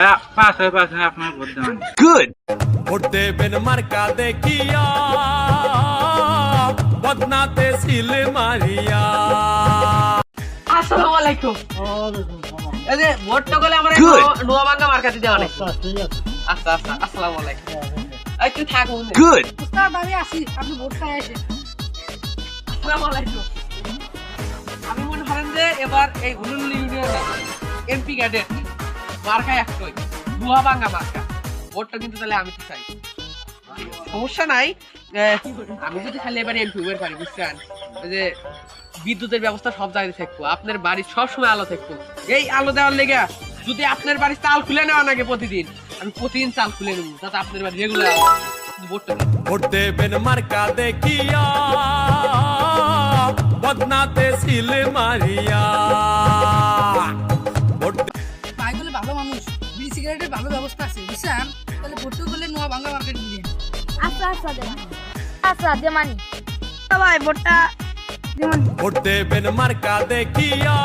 পাশে আপনার ভোট দেবেন। Good. ভোট দেবেন মার্কা দেখিয়া বদনাতে সিল মারিয়া। আসসালামু আলাইকুম। এই যে ভোটটা গেলে আমরা Good. নোয়াবাঙ্গা মার্কা দিতে অনেক। ঠিক আছে। আচ্ছা আচ্ছা, আসসালামু আলাইকুম। এই তুই থাক ওখানে। Good. উস্তাদ আমি আসি, আপনি ভোট চাই আসেন। আসসালামু আলাইকুম। আমি মনে করেন যে এবার এই হুলুল ইউনিয়নে এমপি ক্যাডেট মার্কা একটাই, নোয়াবাঙ্গা মার্কা। ভোটটা কিন্তু তাহলে আমি তো চাই, সমস্যা নাই। আমি যদি খালি এবার এমপি বের পারি, বুঝছেন, ওই যে বিদ্যুতের ব্যবস্থা সব জায়গায় থাকবো, আপনার বাড়ির সবসময় আলো থাকবো। এই আলো দেওয়ার লেগে যদি আপনার বাড়ির চাল খুলে নেওয়া লাগে প্রতিদিন, আমি প্রতিদিন চাল খুলে নেবো, যাতে আপনার বাড়ি রেগুলার ভোটটা দিন। ভোট দেবেন মার্কা দেখিয়া বদনাতে সিল মারিয়া। ভোট ভাই বলে ভালো মানুষ, বিড়ি সিগারেটের ভালো ব্যবস্থা আছে, বুঝছেন? তাহলে ভোটটা করলে নোয়া বাংলা মার্কেট দিবেন। আচ্ছা দেমানি ভাই ভোটটা যেমন ভোট দেবেন মার্কা দেখিয়া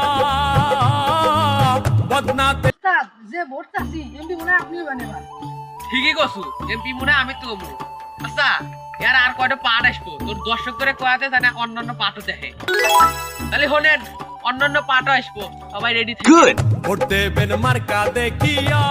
বদনাতে। উস্তাদ যে ভোট চাচ্ছি এমপি মনে হয় আপনিও বানেবা। ঠিকই কছু, এমপি মনে হয় আমি তো কমু। আচ্ছা ইয়ার আর কয়টা পাট আসবো, তোর দর্শক করে কয়াতে জানে অন্যান্য পাটও দেখে, তাহলে হলেন অন্যান্য পাটও আসবো, সবাই রেডি থাকে। Good. ভোট দেবেন মার্কা দেখিয়া